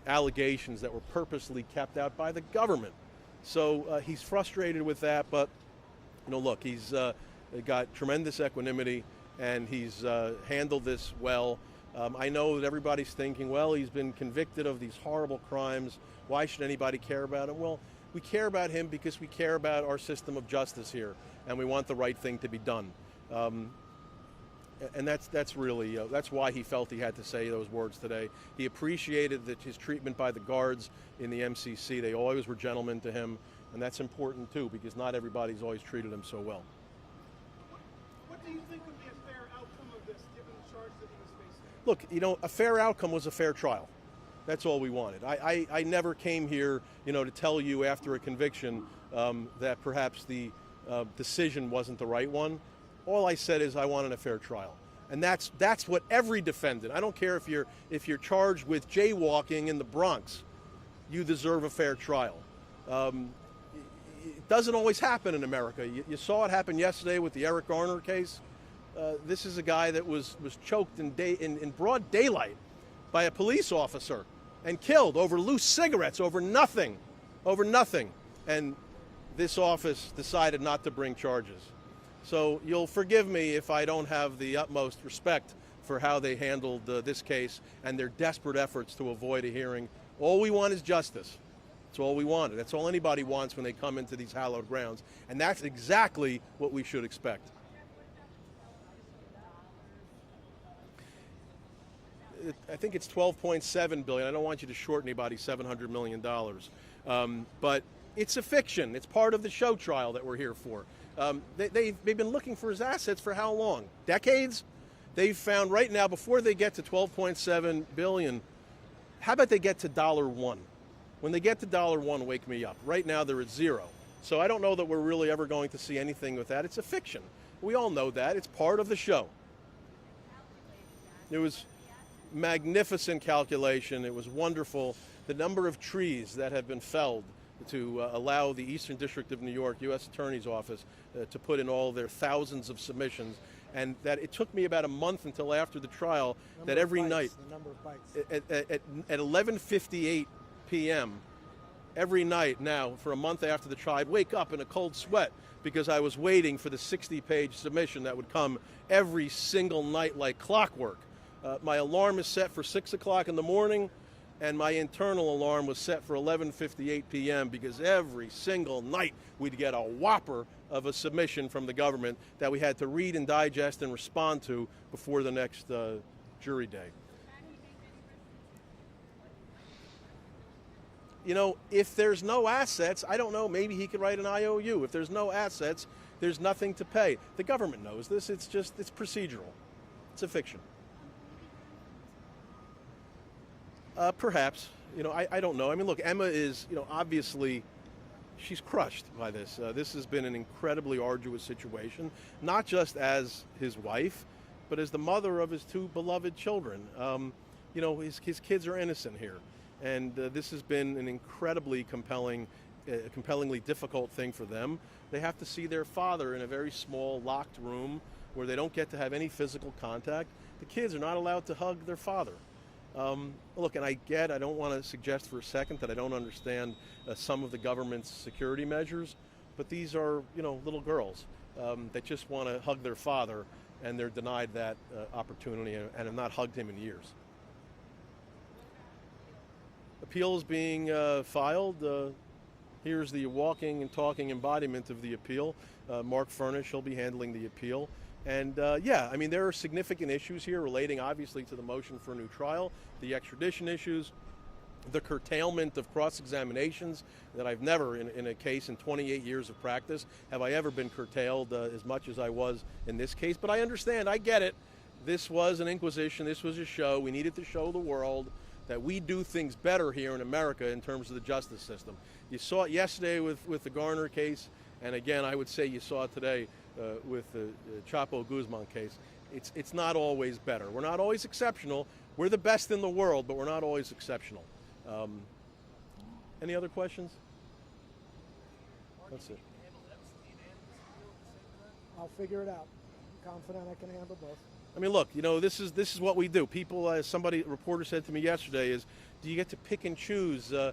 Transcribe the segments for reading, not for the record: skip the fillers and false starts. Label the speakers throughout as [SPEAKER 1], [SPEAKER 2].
[SPEAKER 1] allegations that were purposely kept out by the government. So he's frustrated with that, but look, he's got tremendous equanimity, and he's handled this well. I know that everybody's thinking, well, he's been convicted of these horrible crimes. Why should anybody care about him? Well, we care about him because we care about our system of justice here, and we want the right thing to be done. And that's really that's why he felt he had to say those words today. He appreciated that his treatment by the guards in the MCC. They always were gentlemen to him, and that's important too, because not everybody's always treated him so well.
[SPEAKER 2] What do you think would be a fair outcome of this, given the charge that he was facing?
[SPEAKER 1] Look, a fair outcome was a fair trial. That's all we wanted. I never came here, to tell you after a conviction that perhaps the decision wasn't the right one. All I said is I wanted a fair trial, and that's what every defendant. I don't care if you're charged with jaywalking in the Bronx, you deserve a fair trial. It doesn't always happen in America. You saw it happen yesterday with the Eric Garner case. This is a guy that was choked in broad daylight by a police officer and killed over loose cigarettes, over nothing. And this office decided not to bring charges. So you'll forgive me if I don't have the utmost respect for how they handled this case and their desperate efforts to avoid a hearing. All we want is justice. That's all we wanted. That's all anybody wants when they come into these hallowed grounds. And that's exactly what we should expect. I think it's $12.7 billion. I don't want you to short anybody $700 million. But it's a fiction. It's part of the show trial that we're here for. They've been looking for his assets for how long? Decades? They've found right now, before they get to $12.7 billion, how about they get to $1? When they get to $1, wake me up. Right now they're at zero. So I don't know that we're really ever going to see anything with that. It's a fiction. We all know that. It's part of the show. It was magnificent calculation. It was wonderful. The number of trees that have been felled to allow the Eastern District of New York U.S. Attorney's Office to put in all their thousands of submissions, and that it took me about a month until after the trial that every night at 11:58 p.m. every night now for a month after the trial, I'd wake up in a cold sweat because I was waiting for the 60-page submission that would come every single night like clockwork. My alarm is set for 6 o'clock in the morning, and my internal alarm was set for 11:58 p.m. because every single night we'd get a whopper of a submission from the government that we had to read and digest and respond to before the next jury day. If there's no assets, I don't know, maybe he could write an IOU. If there's no assets, there's nothing to pay. The government knows this. It's procedural. It's a fiction. Perhaps. I don't know. I mean, look, Emma is, obviously, she's crushed by this. This has been an incredibly arduous situation, not just as his wife, but as the mother of his two beloved children. His kids are innocent here. And this has been an incredibly compellingly difficult thing for them. They have to see their father in a very small, locked room where they don't get to have any physical contact. The kids are not allowed to hug their father. Look, and I don't want to suggest for a second that I don't understand some of the government's security measures, but these are, little girls that just want to hug their father, and they're denied that opportunity and have not hugged him in years. Appeal is being filed. Here's the walking and talking embodiment of the appeal. Mark Furnish will be handling the appeal. And there are significant issues here relating obviously to the motion for a new trial, the extradition issues, the curtailment of cross-examinations that I've never, in a case in 28 years of practice, have I ever been curtailed as much as I was in this case. But I understand, I get it. This was an inquisition, this was a show. We needed to show the world that we do things better here in America in terms of the justice system. You saw it yesterday with the Garner case, and again, I would say you saw it today with the Chapo Guzmán case. It's not always better. We're not always exceptional. We're the best in the world, but we're not always exceptional. Any other questions? That's it.
[SPEAKER 2] I'll figure it out. I'm confident I can handle both.
[SPEAKER 1] I mean, look, this is what we do. People, a reporter said to me yesterday, is, do you get to pick and choose the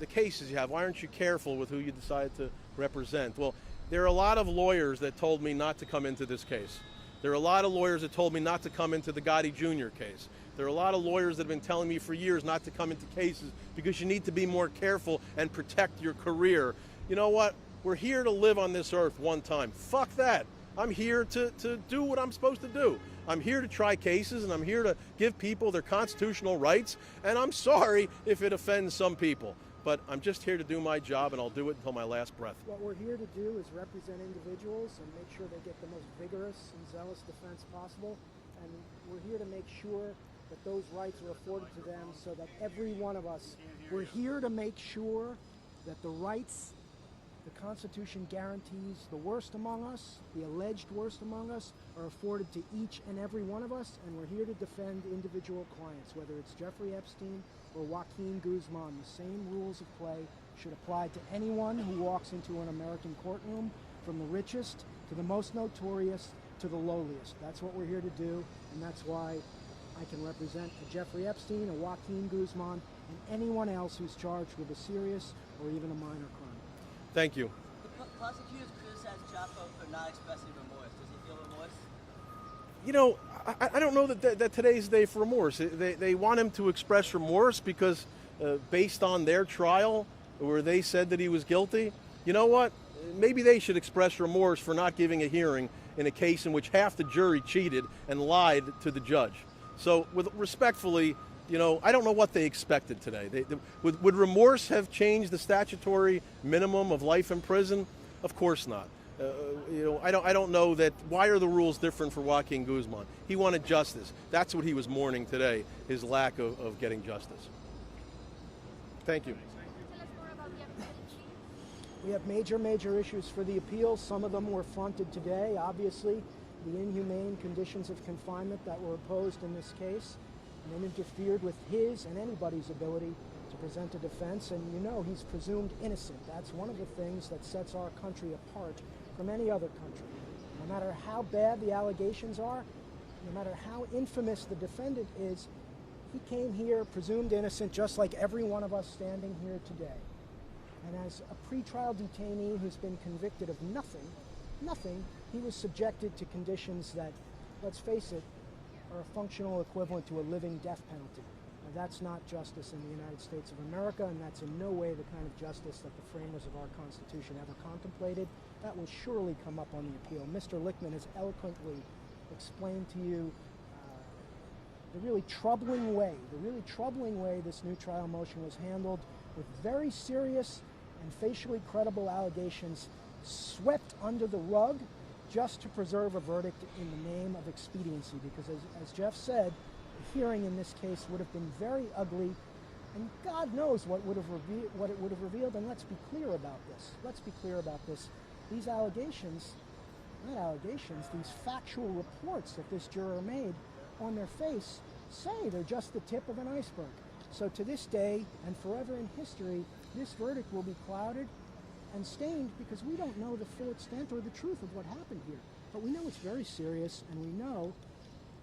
[SPEAKER 1] cases you have? Why aren't you careful with who you decide to represent? Well, there are a lot of lawyers that told me not to come into this case. There are a lot of lawyers that told me not to come into the Gotti Jr. case. There are a lot of lawyers that have been telling me for years not to come into cases because you need to be more careful and protect your career. You know what? We're here to live on this earth one time. Fuck that. I'm here to do what I'm supposed to do. I'm here to try cases, and I'm here to give people their constitutional rights, and I'm sorry if it offends some people. But I'm just here to do my job, and I'll do it until my last breath.
[SPEAKER 3] What we're here to do is represent individuals and make sure they get the most vigorous and zealous defense possible. And we're here to make sure that those rights are afforded to them so that every one of us, we're here to make sure that the rights the Constitution guarantees the worst among us, the alleged worst among us, are afforded to each and every one of us, and we're here to defend individual clients, whether it's Jeffrey Epstein or Joaquín Guzmán. The same rules of play should apply to anyone who walks into an American courtroom, from the richest to the most notorious to the lowliest. That's what we're here to do, and that's why I can represent a Jeffrey Epstein, a Joaquín Guzmán, and anyone else who's charged with a serious or even a minor crime.
[SPEAKER 1] Thank you.
[SPEAKER 4] The prosecutors criticized Chapo for not expressing remorse. Does he feel remorse?
[SPEAKER 1] I don't know that today's the day for remorse. They want him to express remorse because based on their trial where they said that he was guilty, you know what? Maybe they should express remorse for not giving a hearing in a case in which half the jury cheated and lied to the judge. So respectfully, I don't know what they expected today. Would remorse have changed the statutory minimum of life in prison? Of course not. I don't know that. Why are the rules different for Joaquín Guzmán? He wanted justice. That's what he was mourning today, his lack of getting justice. Thank you.
[SPEAKER 5] Tell us more about the appeal.
[SPEAKER 3] We have major issues for the appeal. Some of them were fronted today, obviously. The inhumane conditions of confinement that were opposed in this case, and it interfered with his and anybody's ability to present a defense. And he's presumed innocent. That's one of the things that sets our country apart from any other country. No matter how bad the allegations are, no matter how infamous the defendant is, he came here presumed innocent, just like every one of us standing here today. And as a pretrial detainee who's been convicted of nothing, he was subjected to conditions that, let's face it, are a functional equivalent to a living death penalty. Now, that's not justice in the United States of America, and that's in no way the kind of justice that the framers of our Constitution ever contemplated. That will surely come up on the appeal. Mr. Lichtman has eloquently explained to you the really troubling way this new trial motion was handled, with very serious and facially credible allegations swept under the rug just to preserve a verdict in the name of expediency. Because as Jeff said, the hearing in this case would have been very ugly, and God knows what it would have revealed. And let's be clear about this. These these factual reports that this juror made on their face say they're just the tip of an iceberg. So to this day and forever in history, this verdict will be clouded and stained because we don't know the full extent or the truth of what happened here. But we know it's very serious, and we know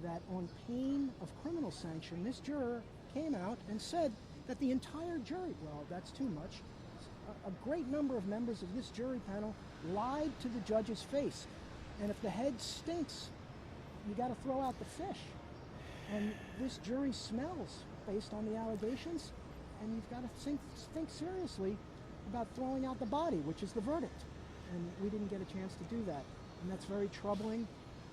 [SPEAKER 3] that on pain of criminal sanction, this juror came out and said that the entire jury, well, that's too much, a great number of members of this jury panel lied to the judge's face. And if the head stinks, you got to throw out the fish. And this jury smells based on the allegations, and you've got to think seriously about throwing out the body, which is the verdict. And we didn't get a chance to do that. And that's very troubling,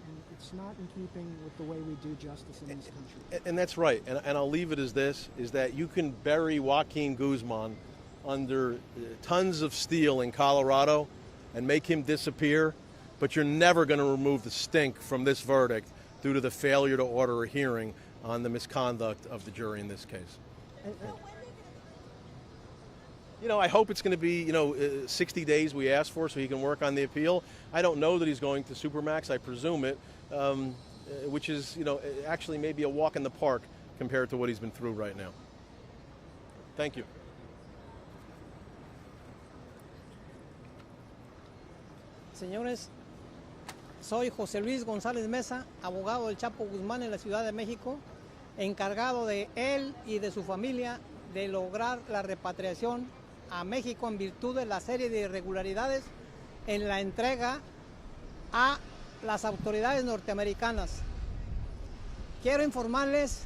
[SPEAKER 3] and it's not in keeping with the way we do justice in this country.
[SPEAKER 1] And that's right. And I'll leave it as this, is that you can bury Joaquín Guzmán under tons of steel in Colorado and make him disappear, but you're never going to remove the stink from this verdict due to the failure to order a hearing on the misconduct of the jury in this case. I hope it's going to be, 60 days we asked for so he can work on the appeal. I don't know that he's going to Supermax. I presume it, which is, actually maybe a walk in the park compared to what he's been through right now. Thank you.
[SPEAKER 6] Soy José Luis González Mesa, abogado del Chapo Guzmán en la Ciudad de México, encargado de él y de su familia de lograr la repatriación a México en virtud de la serie de irregularidades en la entrega a las autoridades norteamericanas. Quiero informarles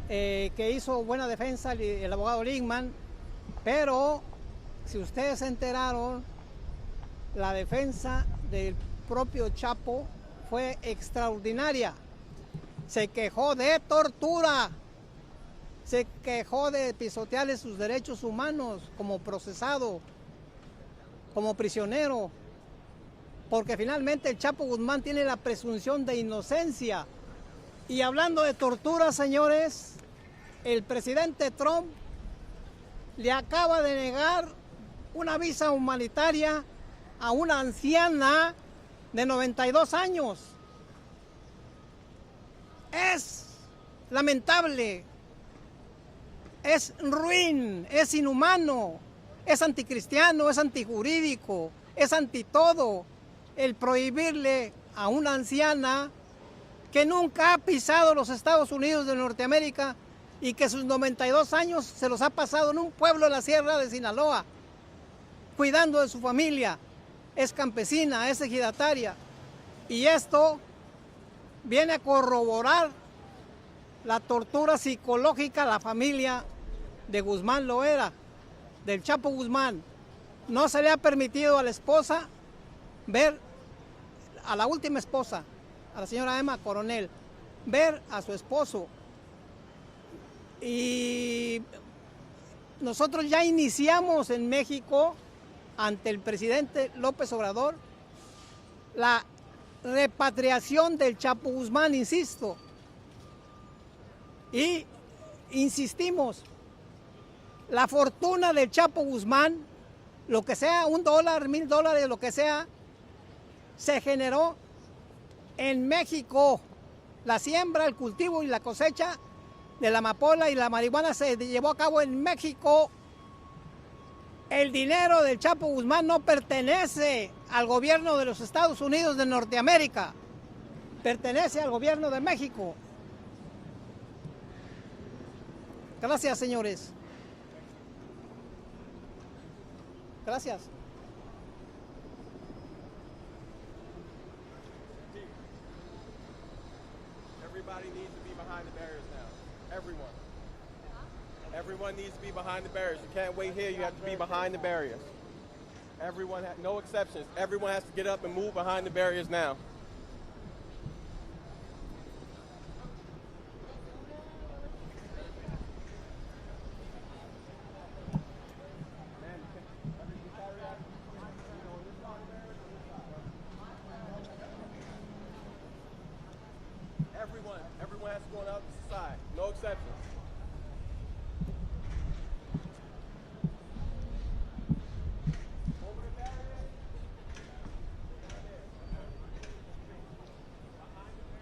[SPEAKER 6] que hizo buena defensa el abogado Linkman, pero si ustedes se enteraron, la defensa del propio Chapo fue extraordinaria. Se quejó de tortura, se quejó de pisotearle sus derechos humanos como procesado, como prisionero, porque finalmente el Chapo Guzmán tiene la presunción de inocencia. Y hablando de tortura, señores, el presidente Trump le acaba de negar una visa humanitaria a una anciana de 92 años. Es lamentable, es ruin, es inhumano, es anticristiano, es antijurídico, es anti todo el prohibirle a una anciana que nunca ha pisado los Estados Unidos de Norteamérica y que sus 92 años se los ha pasado en un pueblo de la Sierra de Sinaloa, cuidando de su familia. Es campesina, es ejidataria. Y esto viene a corroborar la tortura psicológica a la familia de Guzmán Loera, del Chapo Guzmán. No se le ha permitido a la esposa ver, a la última esposa, a la señora Emma Coronel, ver a su esposo. Y nosotros ya iniciamos en México, ante el presidente López Obrador, la repatriación del Chapo Guzmán, insisto. Y insistimos, la fortuna del Chapo Guzmán, lo que sea, $1, $1,000, lo que sea, se generó en México. La siembra, el cultivo y la cosecha de la amapola y la marihuana se llevó a cabo en México. El dinero del Chapo Guzmán no pertenece al gobierno de los Estados Unidos de Norteamérica, pertenece al gobierno de México. Gracias, señores. Gracias.
[SPEAKER 1] Everybody needs to be behind the barriers now. Everyone. Everyone needs to be behind the barriers. You can't wait here. You have to be behind the barriers. Everyone, no exceptions. Everyone has to get up and move behind the barriers now. Everyone has to go on the other side. No exceptions.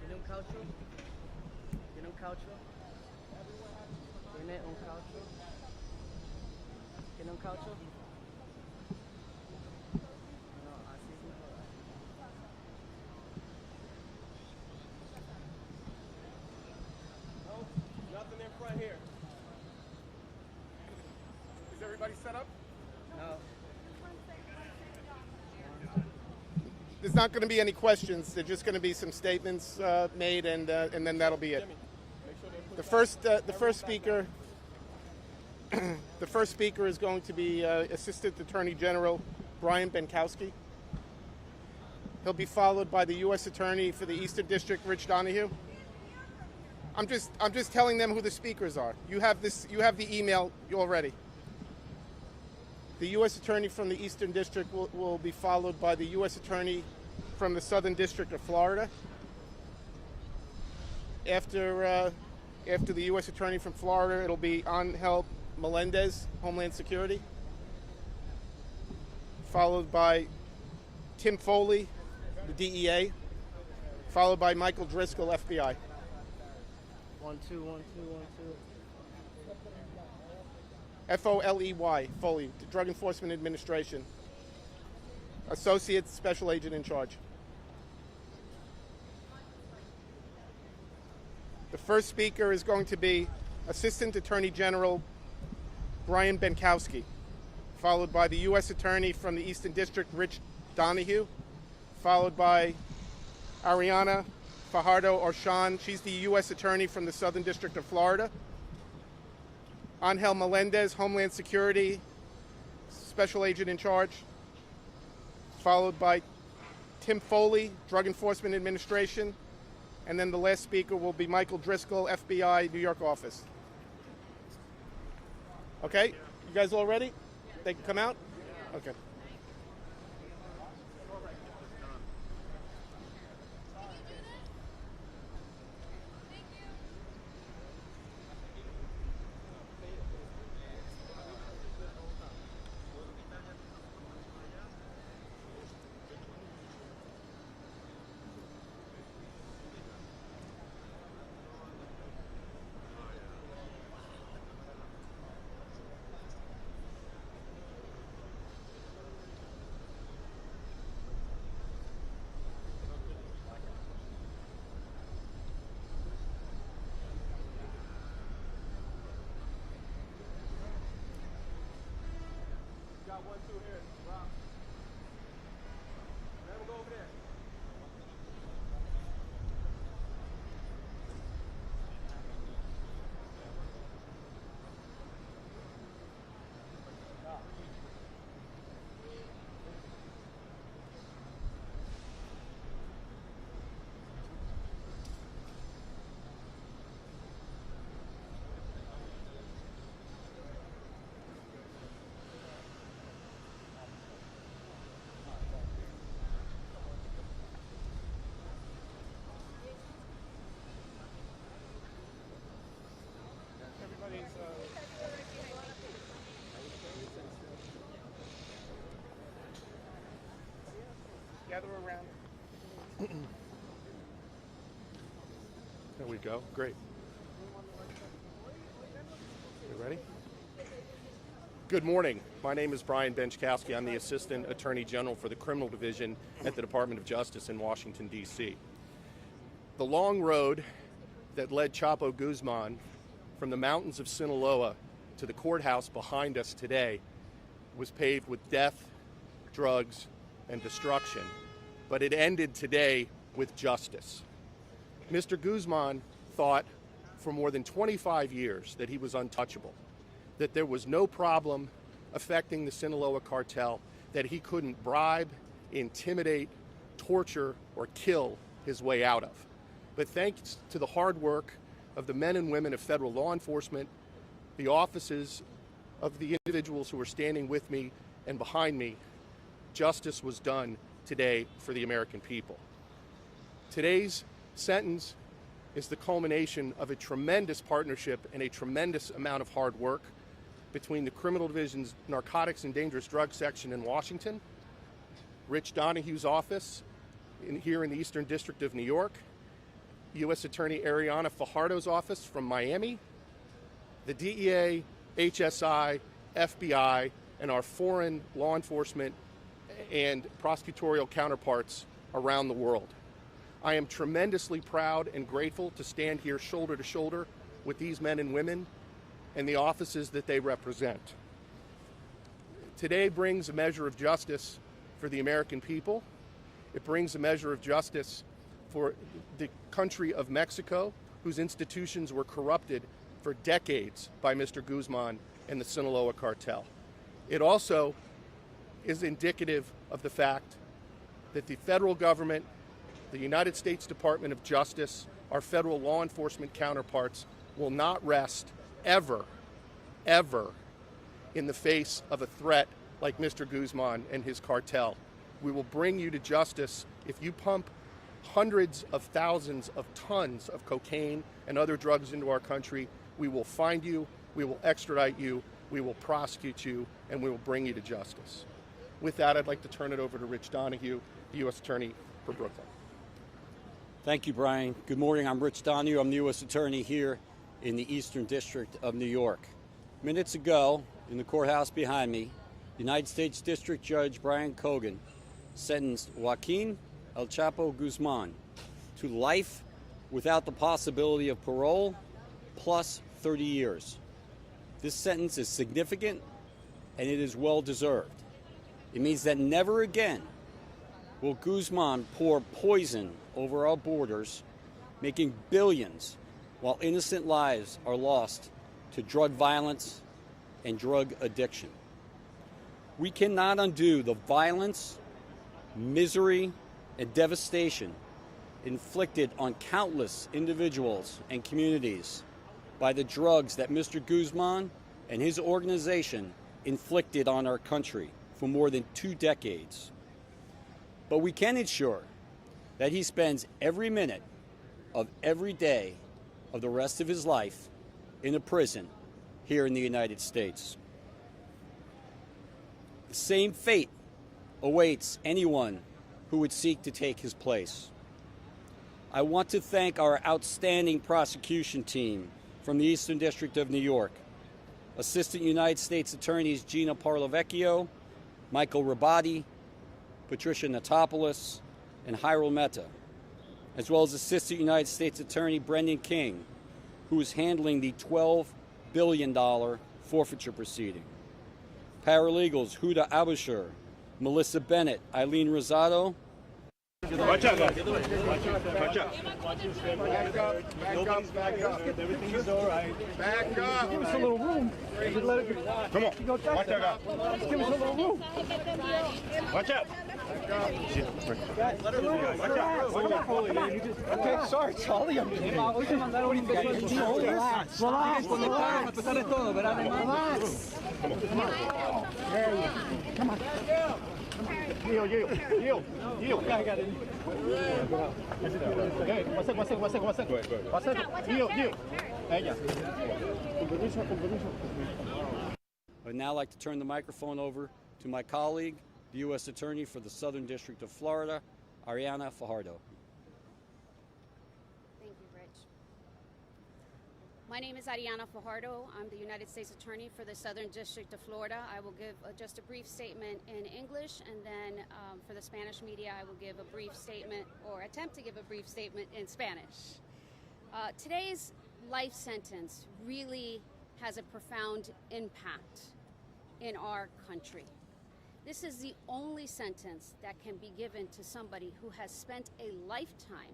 [SPEAKER 4] ¿Tiene un caucho? ¿Tiene un caucho? ¿Tiene un caucho? ¿Tiene un caucho? No, así es mejor.
[SPEAKER 1] Nothing in front here. Is everybody set up?
[SPEAKER 4] No.
[SPEAKER 7] There's not going to be any questions. There's just going to be some statements made, and then that'll be it.
[SPEAKER 1] Jimmy, make sure they put
[SPEAKER 7] The first speaker, the first speaker is going to be Assistant Attorney General Brian Benkowski. He'll be followed by the U.S. Attorney for the Eastern District, Rich Donahue. I'm just telling them who the speakers are. You have the email already. The U.S. Attorney from the Eastern District will be followed by the U.S. Attorney from the Southern District of Florida. After the U.S. Attorney from Florida, it'll be Angel Melendez, Homeland Security, followed by Tim Foley, the DEA, followed by Michael Driscoll, FBI.
[SPEAKER 4] 1, 2, 1, 2, 1, 2.
[SPEAKER 7] Foley, Foley, the Drug Enforcement Administration, Associate Special Agent in charge. The first speaker is going to be Assistant Attorney General Brian Benkowski, followed by the U.S. Attorney from the Eastern District, Rich Donahue, followed by Ariana Fajardo Orshan. She's the U.S. Attorney from the Southern District of Florida. Angel Melendez, Homeland Security Special Agent in Charge, followed by Tim Foley, Drug Enforcement Administration, and then the last speaker will be Michael Driscoll, FBI, New York office. Okay, you guys all ready? They can come out? Okay. Gather around.
[SPEAKER 1] There we go. Great. You ready? Good morning. My name is Brian Benchkowski. I'm the Assistant Attorney General for the Criminal Division at the Department of Justice in Washington, D.C. The long road that led Chapo Guzman from the mountains of Sinaloa to the courthouse behind us today was paved with death, drugs, and destruction. But it ended today with justice. Mr. Guzman thought for more than 25 years that he was untouchable, that there was no problem affecting the Sinaloa cartel, that he couldn't bribe, intimidate, torture, or kill his way out of. But thanks to the hard work of the men and women of federal law enforcement, the offices of the individuals who are standing with me and behind me, justice was done today for the American people. Today's sentence is the culmination of a tremendous partnership and a tremendous amount of hard work between the Criminal Division's Narcotics and Dangerous Drugs Section in Washington, Rich Donahue's office here in the Eastern District of New York, U.S. Attorney Ariana Fajardo's office from Miami, the DEA, HSI, FBI, and our foreign law enforcement and prosecutorial counterparts around the world. I am tremendously proud and grateful to stand here shoulder to shoulder with these men and women and the offices that they represent. Today brings a measure of justice for the American people. It brings a measure of justice for the country of Mexico, whose institutions were corrupted for decades by Mr. Guzman and the Sinaloa cartel. It also is indicative of the fact that the federal government, the United States Department of Justice, our federal law enforcement counterparts will not rest ever, ever in the face of a threat like Mr. Guzman and his cartel. We will bring you to justice if you pump hundreds of thousands of tons of cocaine and other drugs into our country. We will find you, we will extradite you, we will prosecute you, and we will bring you to justice. With that, I'd like to turn it over to Rich Donahue, the U.S. Attorney for Brooklyn.
[SPEAKER 8] Thank you, Brian. Good morning. I'm Rich Donahue. I'm the U.S. Attorney here in the Eastern District of New York. Minutes ago, in the courthouse behind me, United States District Judge Brian Cogan sentenced Joaquín El Chapo Guzmán to life without the possibility of parole, plus 30 years. This sentence is significant and it is well deserved. It means that never again will Guzman pour poison over our borders, making billions while innocent lives are lost to drug violence and drug addiction. We cannot undo the violence, misery, and devastation inflicted on countless individuals and communities by the drugs that Mr. Guzman and his organization inflicted on our country for more than 2 decades. But we can ensure that he spends every minute of every day of the rest of his life in a prison here in the United States. The same fate awaits anyone who would seek to take his place. I want to thank our outstanding prosecution team from the Eastern District of New York, Assistant United States Attorneys Gina Parlavecchio, Michael Rabati, Patricia Natopoulos, and Hyrule Mehta, as well as Assistant United States Attorney Brendan King, who is handling the $12 billion forfeiture proceeding. Paralegals Huda Abusher, Melissa Bennett, Eileen Rosado.
[SPEAKER 9] Watch out, guys. Watch out. Back up. Everything is all right. Back up.
[SPEAKER 2] Give us a little room. Let it go.
[SPEAKER 9] Come on. Watch out, guys.
[SPEAKER 2] Just give us a little room.
[SPEAKER 9] Watch out.
[SPEAKER 2] Okay, sorry, Charlie. I'm kidding. Relax. Come on. Yield. Okay, one second. Yield.
[SPEAKER 8] I would now like to turn the microphone over to my colleague, the U.S. Attorney for the Southern District of Florida, Ariana Fajardo.
[SPEAKER 5] Thank you, Rich. My name is Ariana Fajardo. I'm the United States Attorney for the Southern District of Florida. I will give just a brief statement in English, and then for the Spanish media, I will give a brief statement, or attempt to give a brief statement in Spanish. Today's life sentence really has a profound impact in our country. This is the only sentence that can be given to somebody who has spent a lifetime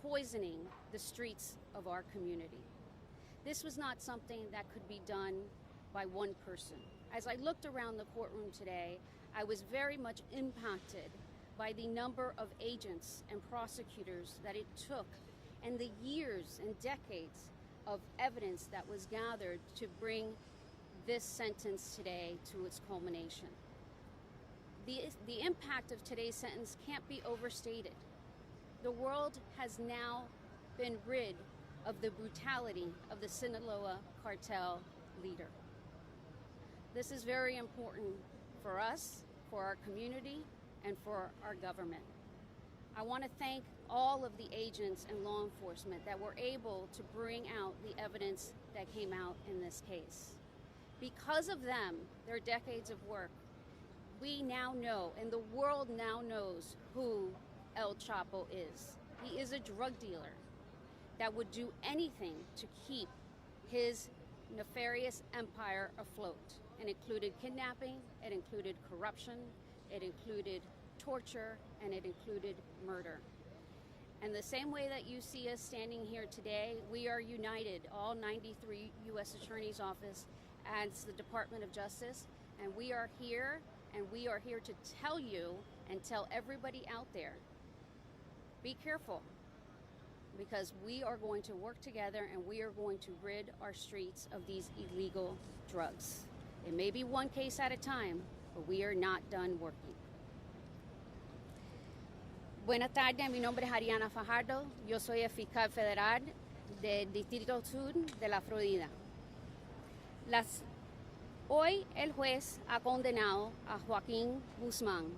[SPEAKER 5] poisoning the streets of our community. This was not something that could be done by one person. As I looked around the courtroom today, I was very much impacted by the number of agents and prosecutors that it took and the years and decades of evidence that was gathered to bring this sentence today to its culmination. The impact of today's sentence can't be overstated. The world has now been rid of the brutality of the Sinaloa cartel leader. This is very important for us, for our community, and for our government. I want to thank all of the agents and law enforcement that were able to bring out the evidence that came out in this case. Because of them, their decades of work, we now know, and the world now knows, who El Chapo is. He is a drug dealer that would do anything to keep his nefarious empire afloat. It included kidnapping, it included corruption, it included torture, and it included murder. And the same way that you see us standing here today, we are united, all 93 U.S. Attorney's Office and the Department of Justice, and we are here to tell you and tell everybody out there, be careful, because we are going to work together and we are going to rid our streets of these illegal drugs. It may be one case at a time, but we are not done working. Buenas tardes, mi nombre es Ariana Fajardo. Yo soy el fiscal federal del Distrito Sur de la Florida. Hoy el juez ha condenado a Joaquín Guzmán,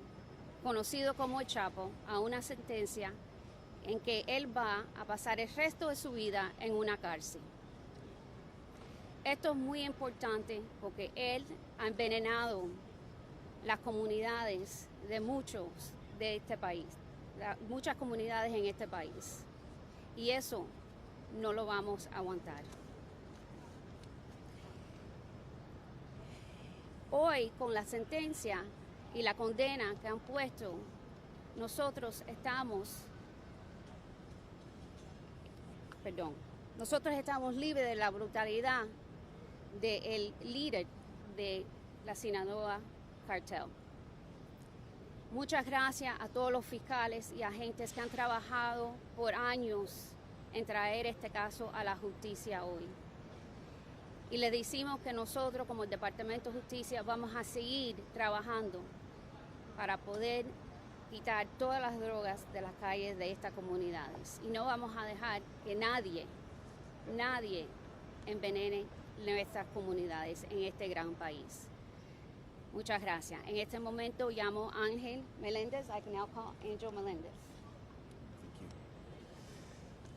[SPEAKER 5] conocido como El Chapo, a una sentencia en que él va a pasar el resto de su vida en una cárcel. Esto es muy importante porque él ha envenenado las comunidades de muchos de este país, muchas comunidades en este país. Y eso no lo vamos a aguantar. Hoy, con la sentencia y la condena que han puesto, nosotros estamos libres de la brutalidad del líder de la Sinaloa cartel. Muchas gracias a todos los fiscales y agentes que han trabajado por años en traer este caso a la justicia hoy. Y le decimos que nosotros, como el Departamento de Justicia, vamos a seguir trabajando para poder quitar todas las drogas de las calles de estas comunidades. Y no vamos a dejar que nadie envenene nuestras comunidades en este gran país. Muchas gracias. En este momento llamo a Ángel Meléndez. I can now call Angel Meléndez.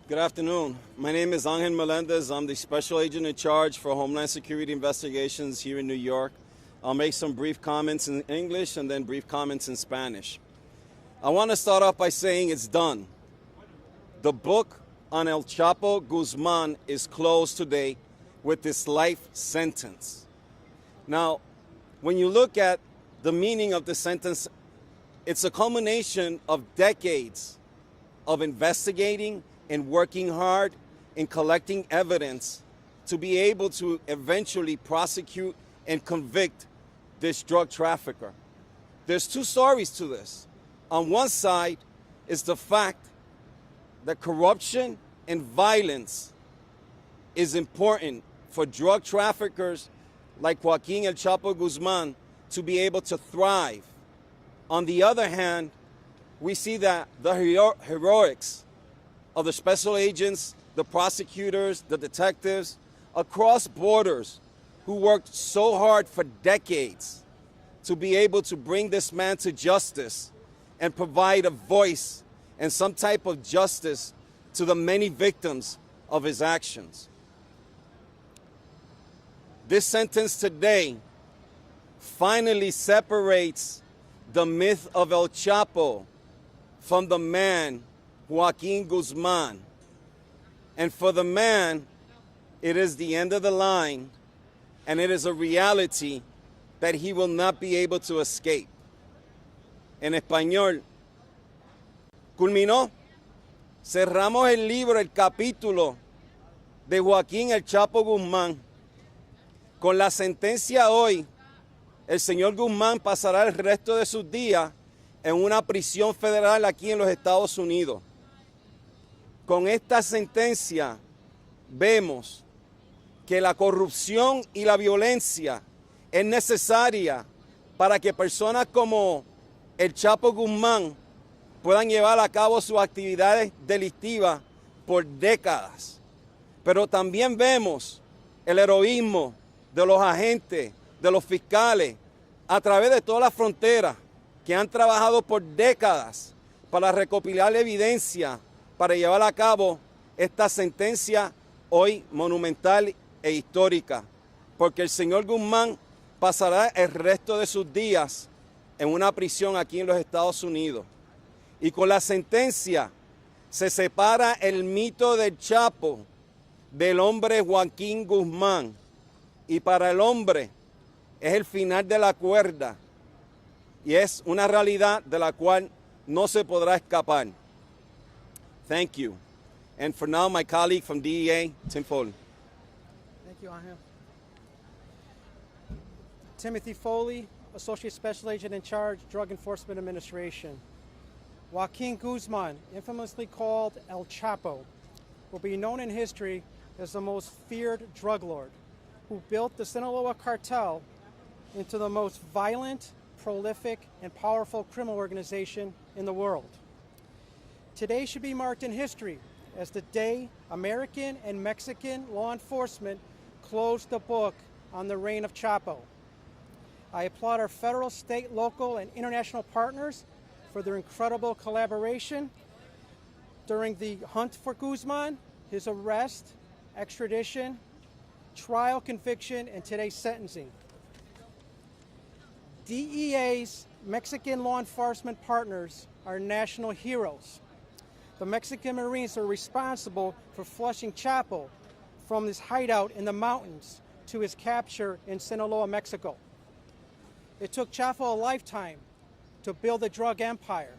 [SPEAKER 10] Good afternoon. My name is Ángel Meléndez. I'm the Special Agent in Charge for Homeland Security Investigations here in New York. I'll make some brief comments in English and then brief comments in Spanish. I want to start off by saying it's done. The book on El Chapo Guzmán is closed today with this life sentence. Now, when you look at the meaning of the sentence, it's a culmination of decades of investigating and working hard in collecting evidence to be able to eventually prosecute and convict this drug trafficker. There's two stories to this. On one side is the fact that corruption and violence is important for drug traffickers like Joaquín El Chapo Guzmán to be able to thrive. On the other hand, we see that the heroics of the special agents, the prosecutors, the detectives across borders who worked so hard for decades to be able to bring this man to justice and provide a voice and some type of justice to the many victims of his actions. This sentence today finally separates the myth of El Chapo from the man Joaquín Guzmán. And for the man, it is the end of the line, and it is a reality that he will not be able to escape. En español, culminó. Cerramos el libro, el capítulo de Joaquín El Chapo Guzmán. Con la sentencia hoy, el señor Guzmán pasará el resto de sus días en una prisión federal aquí en los Estados Unidos. Con esta sentencia vemos que la corrupción y la violencia es necesaria para que personas como el Chapo Guzmán puedan llevar a cabo sus actividades delictivas por décadas. Pero también vemos el heroísmo de los agentes, de los fiscales, a través de todas las fronteras que han trabajado por décadas para recopilar evidencia, para llevar a cabo esta sentencia hoy monumental e histórica, porque el señor Guzmán pasará el resto de sus días en una prisión aquí en los Estados Unidos. Y con la sentencia se separa el mito del Chapo del hombre Joaquín Guzmán, y para el hombre es el final de la cuerda y es una realidad de la cual no se podrá escapar. Thank you. And for now, my colleague from DEA, Tim Foley.
[SPEAKER 6] Thank you, Ángel. Timothy Foley, Associate Special Agent in Charge, Drug Enforcement Administration. Joaquín Guzmán, infamously called El Chapo, will be known in history as the most feared drug lord who built the Sinaloa cartel into the most violent, prolific, and powerful criminal organization in the world. Today should be marked in history as the day American and Mexican law enforcement closed the book on the reign of Chapo. I applaud our federal, state, local, and international partners for their incredible collaboration during the hunt for Guzmán, his arrest, extradition, trial, conviction, and today's sentencing. DEA's Mexican law enforcement partners are national heroes.
[SPEAKER 11] The Mexican Marines are responsible for flushing Chapo from his hideout in the mountains to his capture in Sinaloa, Mexico. It took Chapo a lifetime to build a drug empire,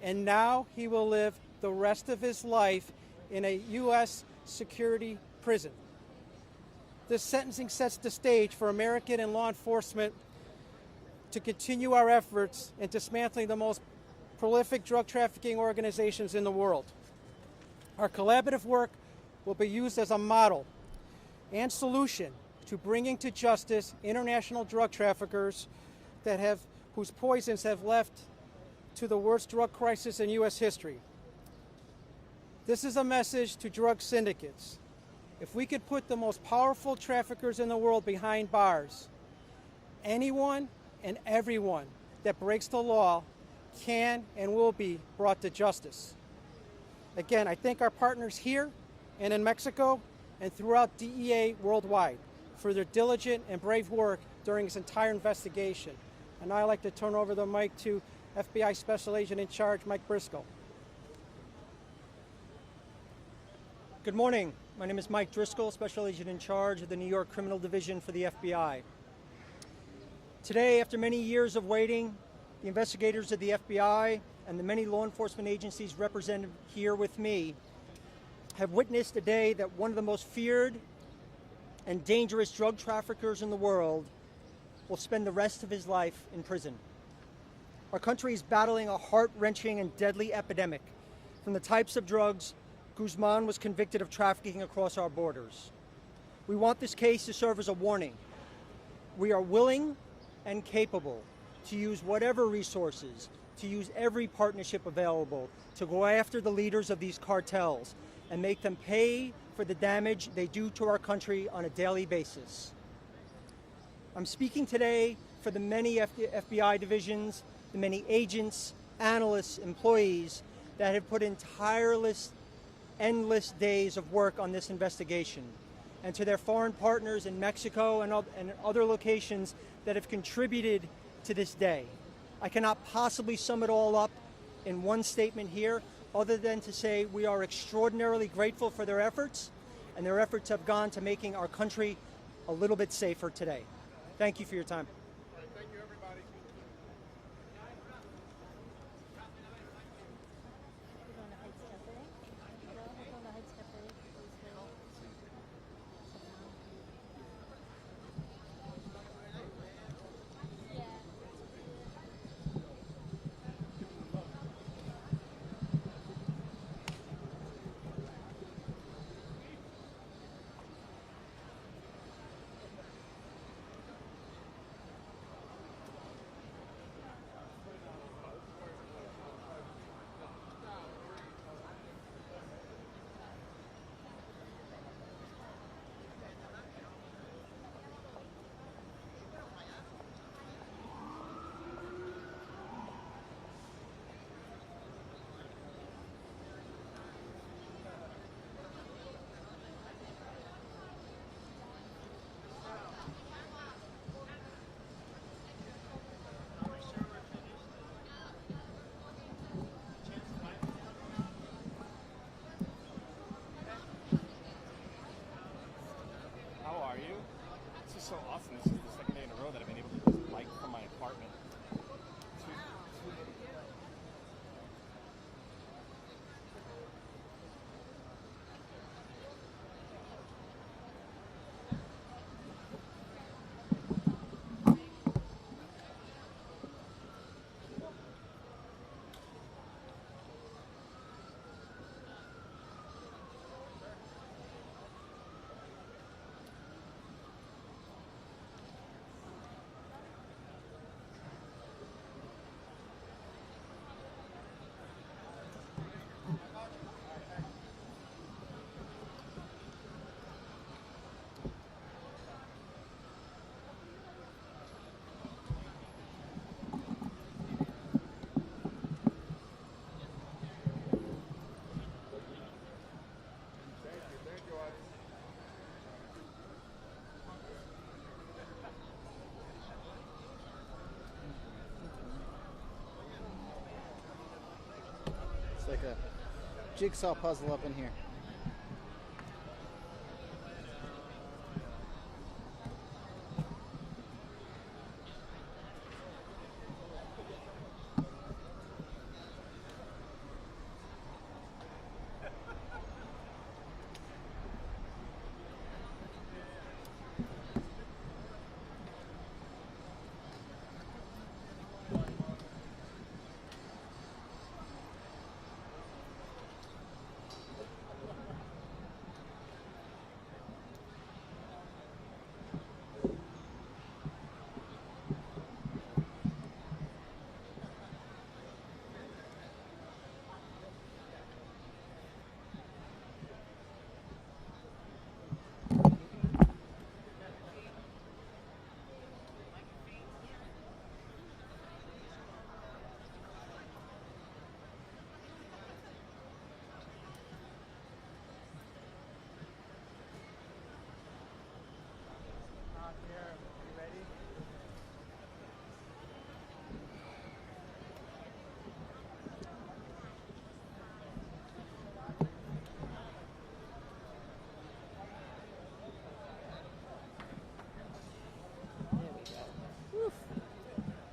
[SPEAKER 11] and now he will live the rest of his life in a U.S. security prison. This sentencing sets the stage for American and law enforcement to continue our efforts in dismantling the most prolific drug trafficking organizations in the world. Our collaborative work will be used as a model and solution to bringing to justice international drug traffickers whose poisons have left to the worst drug crisis in U.S. history. This is a message to drug syndicates. If we could put the most powerful traffickers in the world behind bars, anyone and everyone that breaks the law can and will be brought to justice. Again, I thank our partners here and in Mexico and throughout DEA worldwide for their diligent and brave work during this entire investigation. And now I'd like to turn over the mic to FBI Special Agent in Charge, Mike Briscoe.
[SPEAKER 12] Good morning. My name is Mike Driscoll, Special Agent in Charge of the New York Criminal Division for the FBI. Today, after many years of waiting, the investigators of the FBI and the many law enforcement agencies represented here with me have witnessed a day that one of the most feared and dangerous drug traffickers in the world will spend the rest of his life in prison. Our country is battling a heart-wrenching and deadly epidemic from the types of drugs Guzman was convicted of trafficking across our borders. We want this case to serve as a warning. We are willing and capable to use whatever resources, to use every partnership available to go after the leaders of these cartels and make them pay for the damage they do to our country on a daily basis. I'm speaking today for the many FBI divisions, the many agents, analysts, employees that have put in tireless, endless days of work on this investigation, and to their foreign partners in Mexico and other locations that have contributed to this day. I cannot possibly sum it all up in one statement here, other than to say we are extraordinarily grateful for their efforts, and their efforts have gone to making our country a little bit safer today. Thank you for your time.
[SPEAKER 7] Thank you, everybody.
[SPEAKER 13] So awesome. This is the second day in a row that I've been able to just bike from my apartment
[SPEAKER 14] jigsaw puzzle up in here.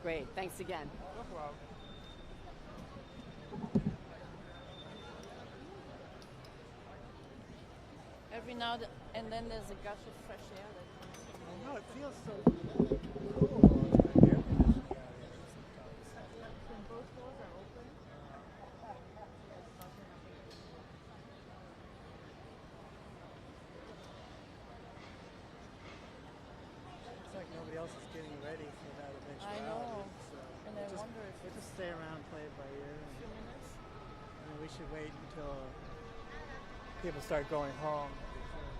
[SPEAKER 15] Great, thanks again.
[SPEAKER 2] No problem.
[SPEAKER 16] Every now and then there's a gush of fresh air that comes from
[SPEAKER 14] I know, it feels so cool.
[SPEAKER 16] when both doors are open.
[SPEAKER 14] It's like nobody else is getting ready for that eventuality.
[SPEAKER 16] I know.
[SPEAKER 14] So
[SPEAKER 16] And I wonder if
[SPEAKER 14] we'll just stay around, play it by ear.
[SPEAKER 16] a few minutes.
[SPEAKER 14] And we should wait until people start going home before